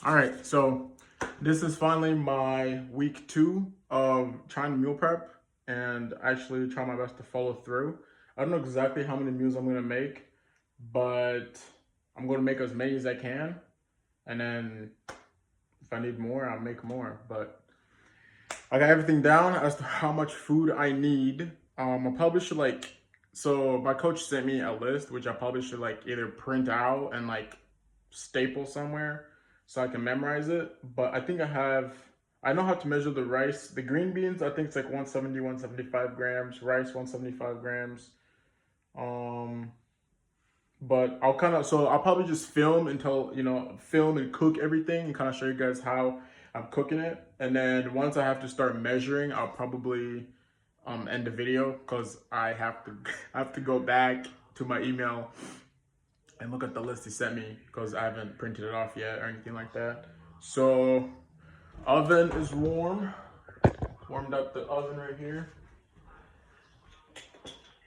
All right, so this is finally my week 2 of trying to meal prep and actually try my best to follow through. I don't know exactly how many meals I'm gonna make, but I'm gonna make as many as I can, and then if I need more, I'll make more. But I got everything down as to how much food I need. I probably should so my coach sent me a list, which I probably should either print out and staple somewhere so I can memorize it. But I think I know how to measure the rice. The green beans, I think it's like 170, 175 grams. Rice, 175 grams. Um, but I'll probably just film until, film and cook everything and kind of show you guys how I'm cooking it. And then once I have to start measuring, I'll probably end the video because I have to I have to go back to my email and look at the list he sent me because I haven't printed it off yet or anything like that. So oven is warm. Warmed up the oven right here.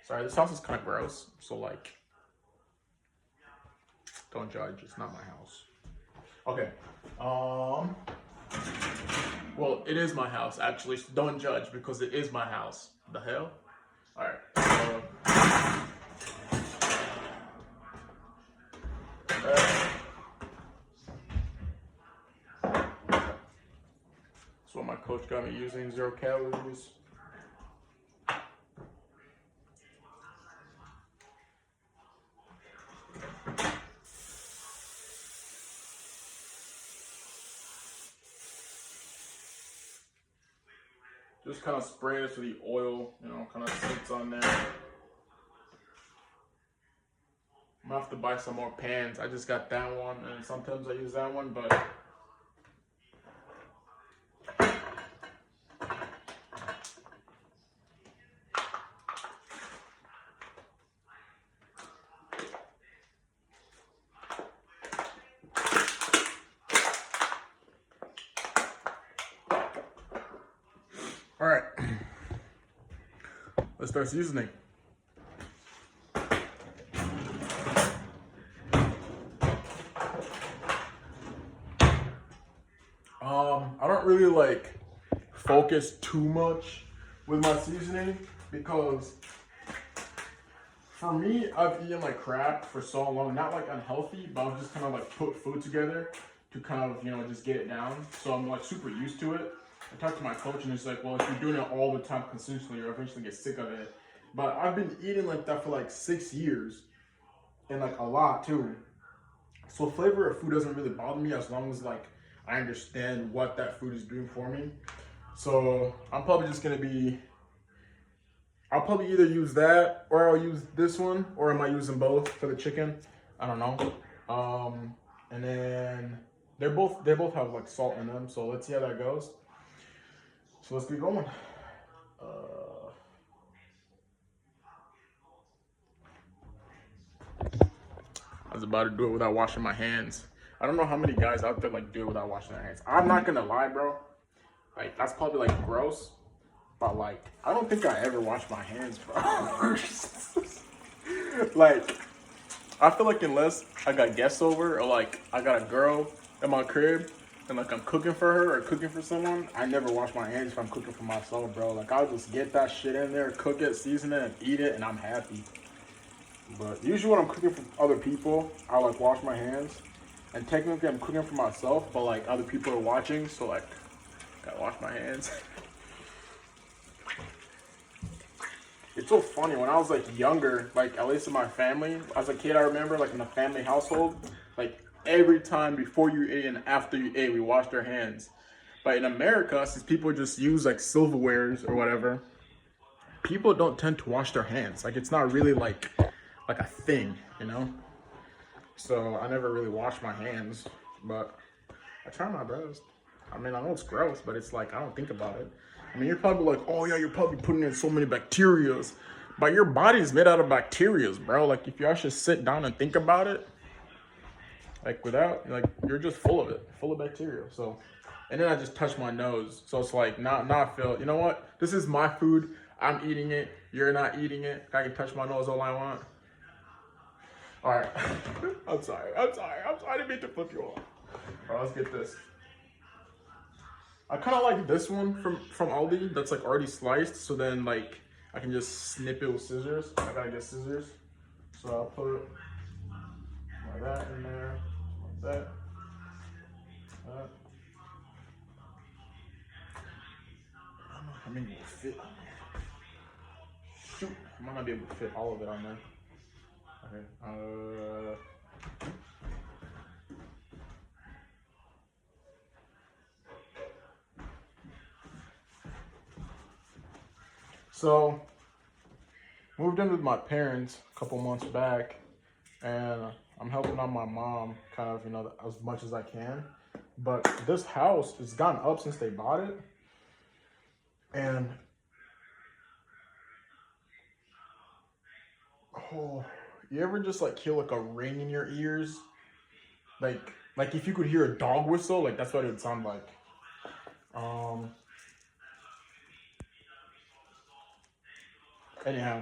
Sorry, this house is kind of gross. So don't judge. It's not my house. Okay. Well, it is my house actually. So don't judge because it is my house. The hell. All right. That's what my coach got me using, 0 calories. Just kind of spray it so the oil, kind of sits on there. I'm gonna have to buy some more pans. I just got that one, and sometimes I use that one, but all right. Let's start seasoning. I don't really focus too much with my seasoning because for me, I've eaten like crap for so long, not unhealthy, but I've just kind of put food together to kind of, just get it down. So I'm super used to it. I talked to my coach and he's like, well, if you're doing it all the time consistently, you'll eventually get sick of it. But I've been eating like that for 6 years and a lot too. So flavor of food doesn't really bother me as long as I understand what that food is doing for me. So I'm probably just gonna I'll probably either use that or I'll use this one, or am I using both for the chicken? I don't know. And then they both have salt in them, so let's see how that goes. So let's get going. I was about to do it without washing my hands. I don't know how many guys out there do it without washing their hands. I'm not gonna lie, bro. That's probably gross. But I don't think I ever wash my hands, bro. I feel unless I got guests over or I got a girl in my crib and I'm cooking for her or cooking for someone, I never wash my hands if I'm cooking for myself, bro. I'll just get that shit in there, cook it, season it, and eat it, and I'm happy. But usually when I'm cooking for other people, I wash my hands. And technically I'm cooking for myself, but other people are watching, so gotta wash my hands. It's so funny, when I was younger, at least in my family, as a kid I remember in a family household, every time before you ate and after you ate, we washed our hands. But in America, since people just use silverwares or whatever, people don't tend to wash their hands. It's not really like a thing, So I never really wash my hands, but I try my best. I mean, I know it's gross, but it's I don't think about it. I mean, you're probably oh yeah, you're probably putting in so many bacterias, but your body's made out of bacterias, bro. If you actually sit down and think about it, without, you're just full of it, full of bacteria. So, and then I just touch my nose. So it's now I feel, you know what? This is my food. I'm eating it. You're not eating it. I can touch my nose all I want. All right. I'm sorry. I didn't mean to flip you off. right, let's get this. I kind of like this one from Aldi that's like already sliced, so then like I can just snip it with scissors. I gotta get scissors, so I'll put like that in there, like that. I don't know how many will fit. Shoot, I might not be able to fit all of it on there. Okay. So, moved in with my parents a couple months back, and I'm helping out my mom kind of, as much as I can. But this house has gotten up since they bought it, and oh, you ever just like hear like a ring in your ears? Like if you could hear a dog whistle, like that's what it would sound like. Anyhow,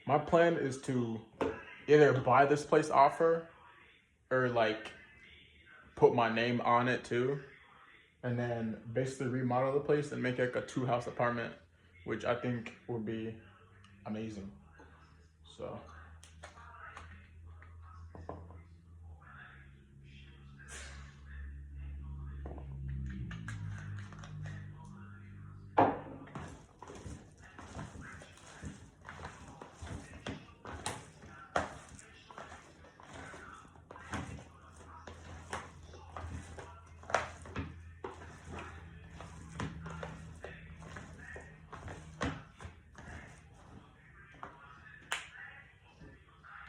my plan is to either buy this place off her or like put my name on it too, and then basically remodel the place and make it like a 2-house apartment, which I think would be amazing. So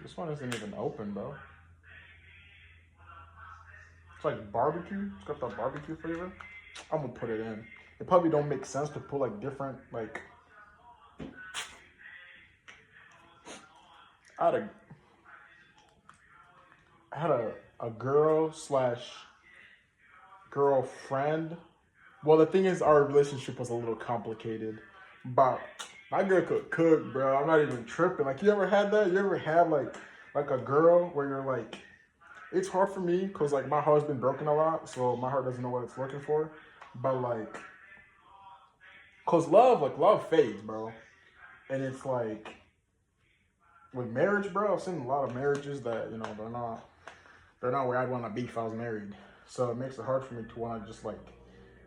this one isn't even open, bro. It's like barbecue. It's got that barbecue flavor. I'm gonna put it in. It probably don't make sense to put like different like. I had a girl slash girlfriend. Well, the thing is, our relationship was a little complicated, but my girl could cook, bro. I'm not even tripping. Like, you ever had that? You ever had like a girl where you're like, it's hard for me because like my heart's been broken a lot, so my heart doesn't know what it's looking for. But like, cause love fades, bro. And it's like with marriage, bro. I've seen a lot of marriages that they're not where I'd want to be if I was married. So it makes it hard for me to want to just like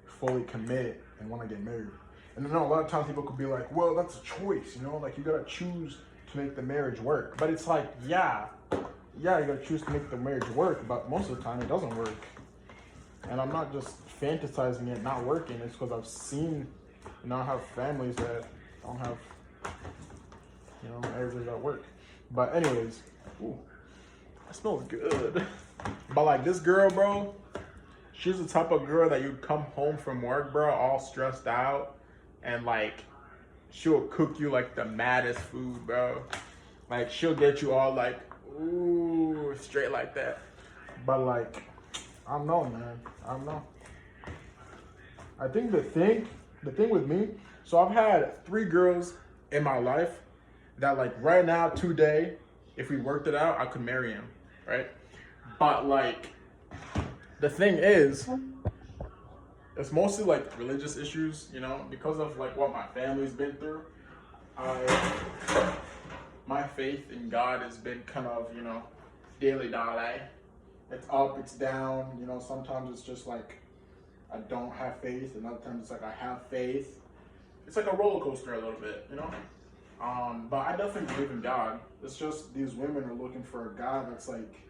fully commit and want to get married. And I know a lot of times people could be like, well, that's a choice, like you gotta choose to make the marriage work. But it's like, yeah, you gotta choose to make the marriage work, but most of the time it doesn't work. And I'm not just fantasizing it not working. It's because I've seen, I have families that don't have, marriages that work. But anyways, ooh, that smells good. But like this girl, bro, she's the type of girl that you come home from work, bro, all stressed out, and like she'll cook you like the maddest food, bro. Like she'll get you all like, ooh, straight like that. But like, I don't know, man. I don't know. I think the thing with me, so I've had 3 girls in my life that like right now, today, if we worked it out, I could marry him, right? But like, the thing is, it's mostly like religious issues, because of like what my family's been through. My faith in God has been kind of, daily die. It's up, it's down, sometimes it's just like I don't have faith, and other times it's like I have faith. It's like a roller coaster a little bit, But I definitely believe in God. It's just these women are looking for a God that's like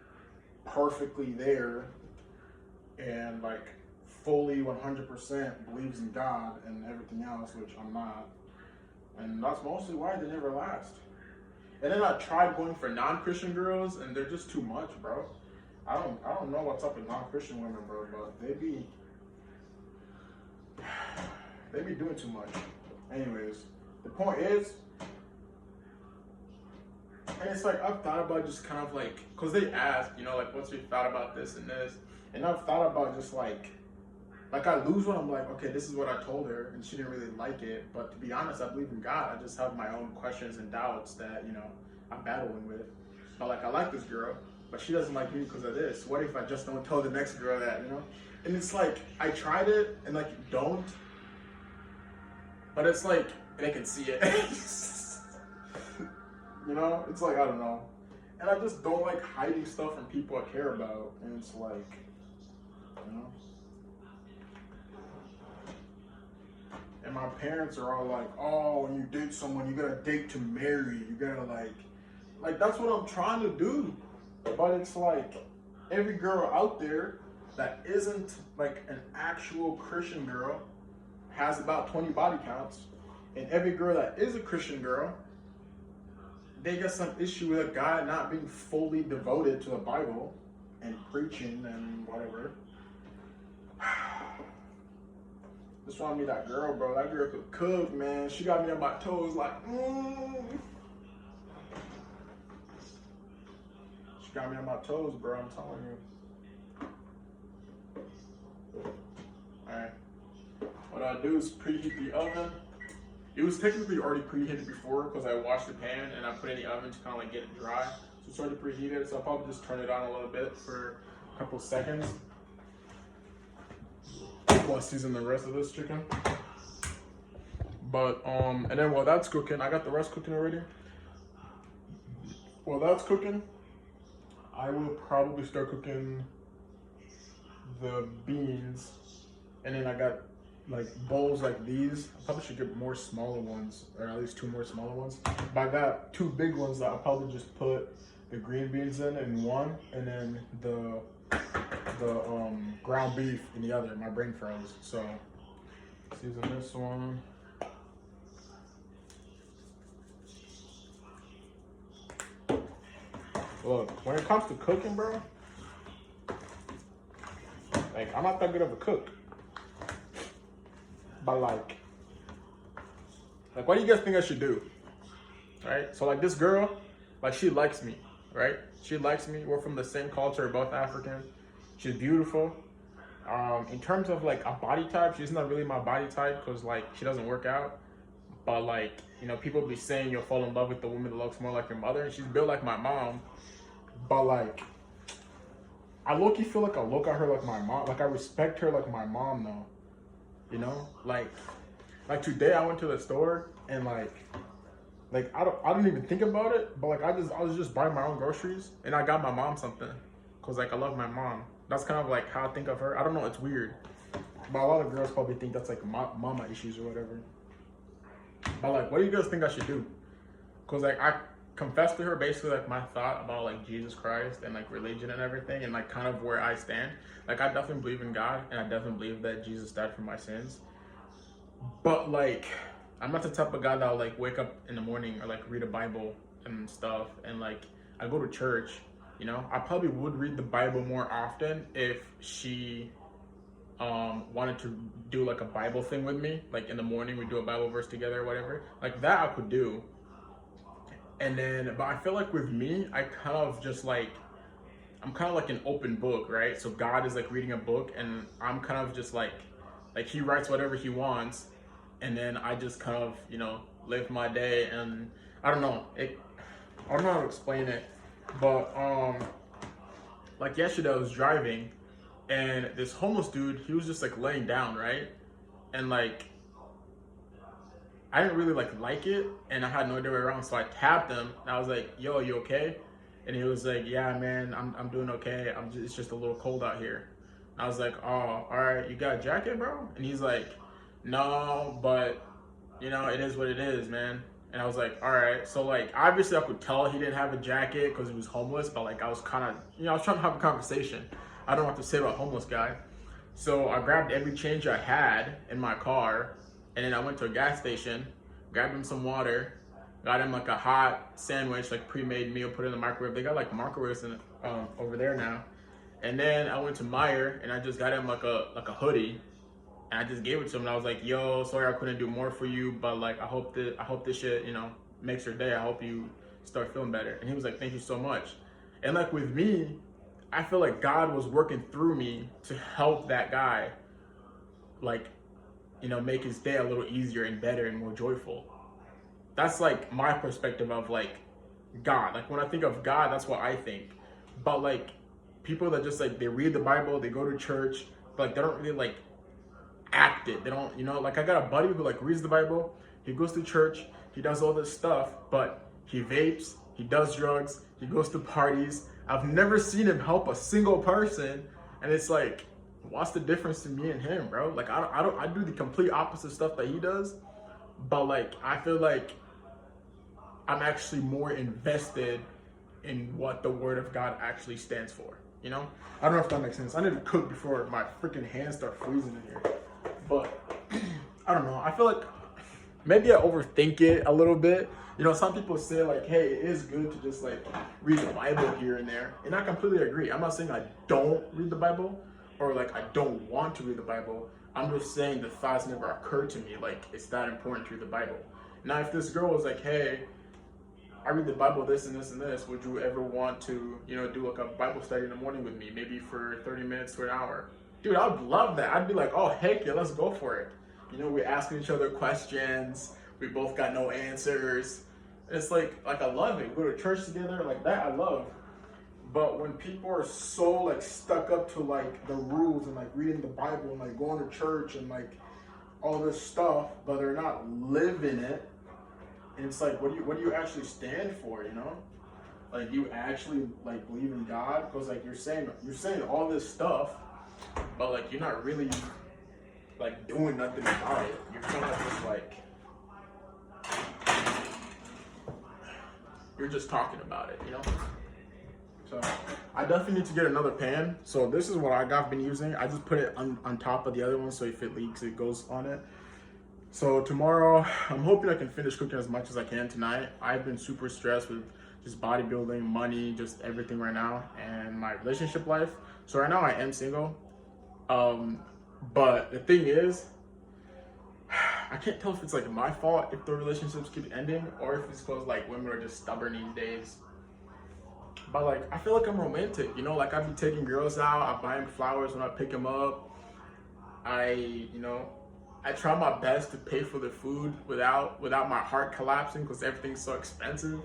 perfectly there and like fully 100% believes in God and everything else, which I'm not. And that's mostly why they never last. And then I tried going for non-Christian girls, and they're just too much, bro. I don't know what's up with non-Christian women, bro, but they be doing too much. Anyways, the point is, and it's like I've thought about just kind of like, cause they ask, like, what's your thought about this and this, and I've thought about just like I lose one, I'm like, okay, this is what I told her, and she didn't really like it. But to be honest, I believe in God. I just have my own questions and doubts that I'm battling with. But like, I like this girl, but she doesn't like me because of this. What if I just don't tell the next girl that, you know? And it's like, I tried it, and like, you don't, but it's like, they can see it. You know? It's like, I don't know. And I just don't like hiding stuff from people I care about. And it's like, you know? And my parents are all like, oh, when you date someone, you gotta date to marry. You gotta like that's what I'm trying to do. But it's like, every girl out there that isn't like an actual Christian girl has about 20 body counts. And every girl that is a Christian girl, they got some issue with a guy not being fully devoted to the Bible and preaching and whatever. Just want me that girl, bro. That girl could cook, man. She got me on my toes, like, She got me on my toes, bro. I'm telling you. Alright. What I do is preheat the oven. It was technically already preheated before because I washed the pan and I put it in the oven to kind of like get it dry. So it's already preheated, so I'll probably just turn it on a little bit for a couple seconds while I season the rest of this chicken. But and then while that's cooking, I got the rest cooking already. While that's cooking, I will probably start cooking the beans, and then I got like bowls like these. I probably should get more smaller ones, or at least 2 more smaller ones. But I got 2 big ones that I'll probably just put the green beans in one, and then the ground beef in the other. My brain froze. So season this one. Look, when it comes to cooking, bro, like, I'm not that good of a cook. But like what do you guys think I should do? Right? So like, this girl, like, she likes me, right? She likes me. We're from the same culture, we're both African. She's beautiful. In terms of like a body type, she's not really my body type because like she doesn't work out. But like, you know, people be saying you'll fall in love with the woman that looks more like your mother, and she's built like my mom. But like, I low-key feel like I look at her like my mom. Like, I respect her like my mom though. You know? Like today I went to the store and like I don't even think about it, but like I was just buying my own groceries and I got my mom something. Cause like I love my mom. That's kind of like how I think of her. I don't know, it's weird. But a lot of girls probably think that's like mama issues or whatever. But like, what do you guys think I should do? Cause like I confessed to her basically like my thought about like Jesus Christ and like religion and everything, and like kind of where I stand. Like, I definitely believe in God, and I definitely believe that Jesus died for my sins. But like, I'm not the type of guy that'll like wake up in the morning or like read a Bible and stuff. And like, I go to church, you know. I probably would read the Bible more often if she wanted to do like a Bible thing with me. Like in the morning we do a Bible verse together or whatever. Like that I could do. And then, but I feel like with me, I kind of just like, I'm kind of like an open book, right? So God is like reading a book, and I'm kind of just like he writes whatever he wants, and then I just kind of, you know, live my day. And I don't know, I don't know how to explain it, but like yesterday I was driving, and this homeless dude, he was just like laying down, right? And like, I didn't really like it, and I had no idea way around, so I tapped him, and I was like, yo, you okay? And he was like, yeah, man, I'm doing okay. It's just a little cold out here. I was like, oh, all right, you got a jacket, bro? And he's like, no, but, you know, it is what it is, man. And I was like, all right. So, like, obviously I could tell he didn't have a jacket because he was homeless, but, like, I was kind of, you know, I was trying to have a conversation. I don't know what to say about a homeless guy. So I grabbed every change I had in my car, and then I went to a gas station, grabbed him some water, got him like a hot sandwich, like pre-made meal, put it in the microwave. They got like microwaves in, over there now. And then I went to Meijer and I just got him like a hoodie, and I just gave it to him. And I was like, yo, sorry I couldn't do more for you, but like I hope this shit, you know, makes your day. I hope you start feeling better. And he was like, thank you so much. And like with me, I feel like God was working through me to help that guy, like, you know, make his day a little easier and better and more joyful. That's like my perspective of like God. Like when I think of God, that's what I think. But like people that just like they read the Bible, they go to church, but like they don't really like act it. They don't, you know, like I got a buddy who like reads the Bible, he goes to church, he does all this stuff, but he vapes, he does drugs, he goes to parties. I've never seen him help a single person, and it's like, what's the difference to me and him, bro? Like I do the complete opposite stuff that he does, but like I feel like I'm actually more invested in what the Word of God actually stands for. You know, I don't know if that makes sense. I need to cook before my freaking hands start freezing in here. But I don't know. I feel like maybe I overthink it a little bit. You know, some people say like, hey, it is good to just like read the Bible here and there. And I completely agree. I'm not saying I don't read the Bible or like I don't want to read the Bible. I'm just saying the thoughts never occurred to me like it's that important to read the Bible. Now, if this girl was like, hey, I read the Bible this and this and this, would you ever want to, you know, do like a Bible study in the morning with me, maybe for 30 minutes to an hour? Dude, I would love that. I'd be like, oh, heck yeah, let's go for it. You know, we're asking each other questions. We both got no answers. It's like I love it. We go to church together, like that I love. But when people are so like stuck up to like the rules and like reading the Bible and like going to church and like all this stuff, but they're not living it, and it's like, what do you actually stand for, you know? Like, you actually like believe in God? Because like you're saying all this stuff, but like you're not really like doing nothing about it. You're kind of just like you're just talking about it, you know? So I definitely need to get another pan. So this is what I've been using. I just put it on top of the other one, so if it leaks, it goes on it. So tomorrow, I'm hoping I can finish cooking as much as I can tonight. I've been super stressed with just bodybuilding, money, just everything right now, and my relationship life. So right now I am single. But the thing is, I can't tell if it's like my fault if the relationships keep ending, or if it's because like women are just stubborn these days. But like, I feel like I'm romantic, you know, like I be taking girls out, I buy them flowers when I pick them up. I try my best to pay for the food without my heart collapsing because everything's so expensive.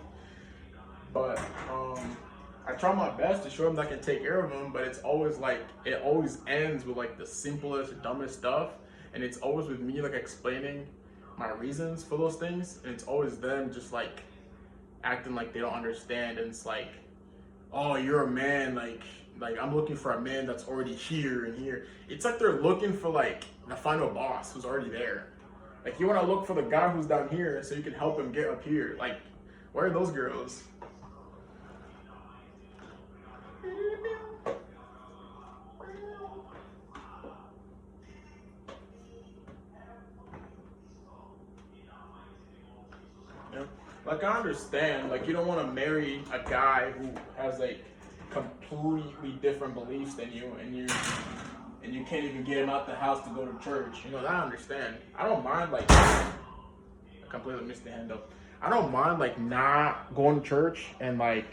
But I try my best to show them that I can take care of them, but it's always like, it always ends with like the simplest, dumbest stuff. And it's always with me like explaining my reasons for those things. And it's always them just like acting like they don't understand. And it's like, oh, you're a man, like I'm looking for a man that's already here and here. It's like they're looking for like the final boss who's already there. Like you want to look for the guy who's down here so you can help him get up here. Like, where are those girls? Yeah. Like I understand, like you don't want to marry a guy who has like completely different beliefs than you, and you can't even get him out the house to go to church. You know, I understand. I don't mind like I completely missed the hand up. I don't mind like not going to church and like,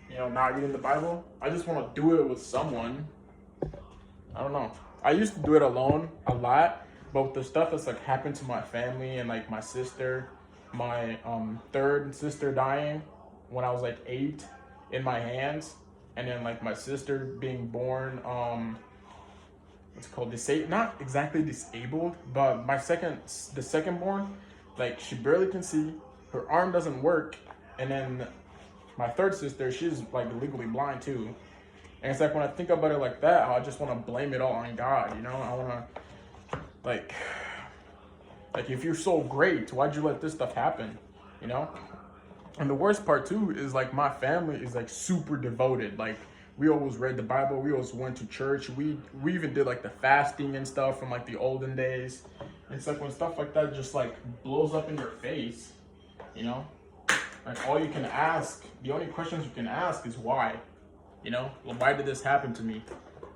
you know, not reading the Bible. I just want to do it with someone. I don't know. I used to do it alone a lot, but with the stuff that's like happened to my family and like my sister, my third sister dying when I was like 8 in my hands, and then like my sister being born what's it called, not exactly disabled, but the second born, like she barely can see, her arm doesn't work, and then my third sister, she's like legally blind too. And it's like when I think about it like that, I just want to blame it all on God, you know? I want to like if you're so great, why'd you let this stuff happen, you know? And the worst part too is like my family is like super devoted. Like we always read the Bible, we always went to church, we even did like the fasting and stuff from like the olden days. And it's like when stuff like that just like blows up in your face, you know, like all you can ask, the only questions you can ask is why, you know? Well, why did this happen to me?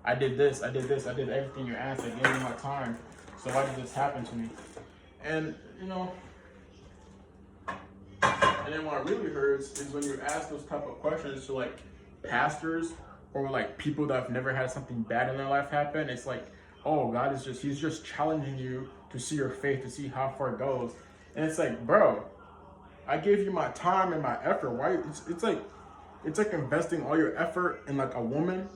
I did this, I did everything you asked, I gave you my time, so why did this happen to me? And you know, and then what really hurts is when you ask those type of questions to like pastors or like people that have never had something bad in their life happen. It's like, oh, God is he's just challenging you to see your faith, to see how far it goes. And it's like, bro, I gave you my time and my effort. Why? It's like, it's like investing all your effort in like a woman,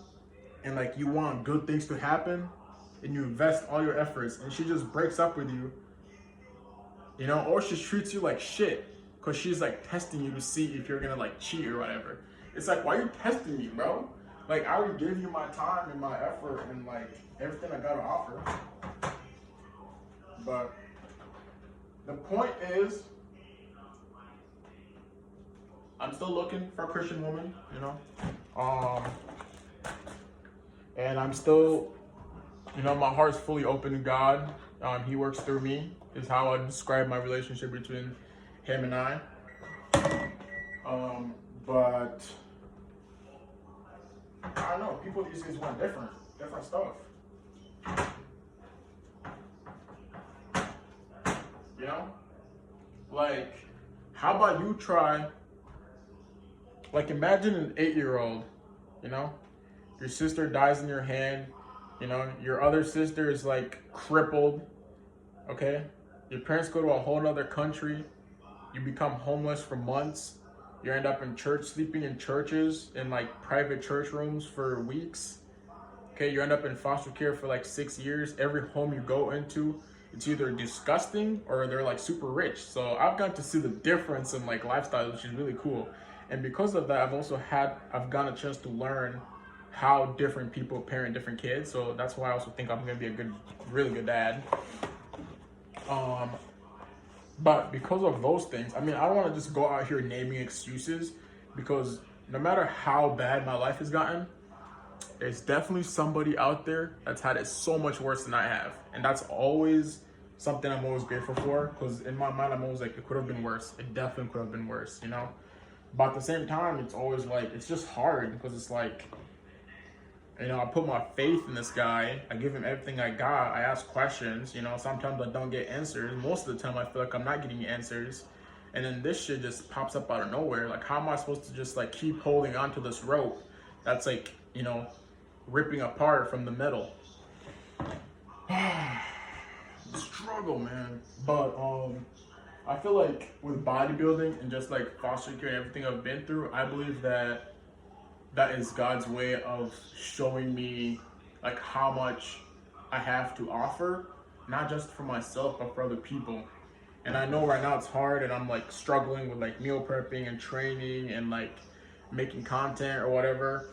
and like you want good things to happen, and you invest all your efforts, and she just breaks up with you, you know, or she treats you like shit because she's like testing you to see if you're gonna like cheat or whatever. It's like, why are you testing me, bro? Like, I would give you my time and my effort and like everything I gotta offer. But the point is, I'm still looking for a Christian woman, you know. And I'm still, you know, my heart's fully open to God. He works through me, is how I describe my relationship between him and I. But I don't know, people these days want different stuff. You know? Like, how about you try, like, imagine an 8-year-old, you know? Your sister dies in your hand, you know? Your other sister is, like, crippled, okay? Your parents go to a whole other country. You become homeless for months. You end up in church, sleeping in churches, in, like, private church rooms for weeks. Okay, you end up in foster care for, like, 6 years. Every home you go into, it's either disgusting or they're like super rich. So I've got to see the difference in like lifestyle, which is really cool. And because of that, I've gotten a chance to learn how different people parent different kids. So that's why I also think I'm gonna be a really good dad. But because of those things, I mean, I don't want to just go out here naming excuses, because no matter how bad my life has gotten, there's definitely somebody out there that's had it so much worse than I have. And that's always something I'm always grateful for, because in my mind, I'm always like, it could have been worse. It definitely could have been worse, you know? But at the same time, it's always like, it's just hard, because it's like, you know, I put my faith in this guy. I give him everything I got. I ask questions, you know, sometimes I don't get answers. Most of the time, I feel like I'm not getting answers. And then this shit just pops up out of nowhere. Like, how am I supposed to just like keep holding on to this rope that's like, you know, ripping apart from the middle? Struggle, man. But I feel like with bodybuilding and just like foster care and everything I've been through, I believe that is God's way of showing me like how much I have to offer, not just for myself but for other people. And I know right now it's hard, and I'm like struggling with like meal prepping and training and like making content or whatever.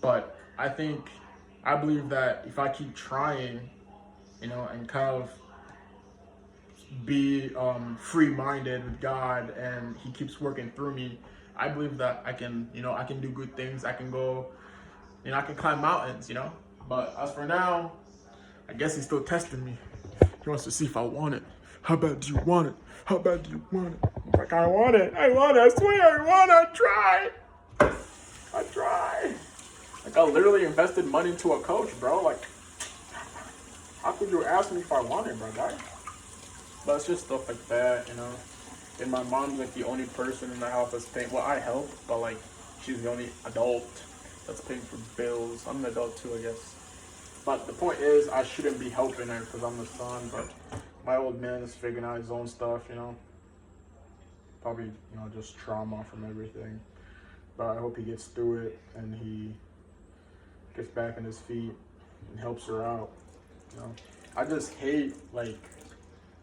But I believe that if I keep trying, you know, and kind of be free-minded with God, and he keeps working through me, I believe that I can, you know, I can do good things. I can go, you know, I can climb mountains, you know. But as for now, I guess he's still testing me. He wants to see if I want it. How bad do you want it? How bad do you want it? I'm like, I want it. I swear I want it. I try. Like, I literally invested money into a coach, bro. Like, how could you ask me if I want it, bro, guy? But it's just stuff like that, you know. And my mom's like the only person in the house that's paying. Well, I help, but like, she's the only adult that's paying for bills. I'm an adult too, I guess. But the point is, I shouldn't be helping her because I'm the son. But my old man is figuring out his own stuff, you know. Probably, you know, just trauma from everything. But I hope he gets through it and he gets back on his feet and helps her out, you know. I just hate like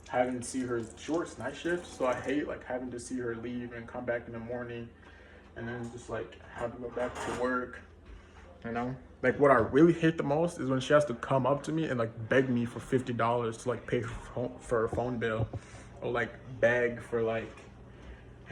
having to see her. She works night shifts, so I hate like having to see her leave and come back in the morning and then just like have to go back to work, you know. Like, what I really hate the most is when she has to come up to me and like beg me for $50 to like pay for her phone bill, or like beg for like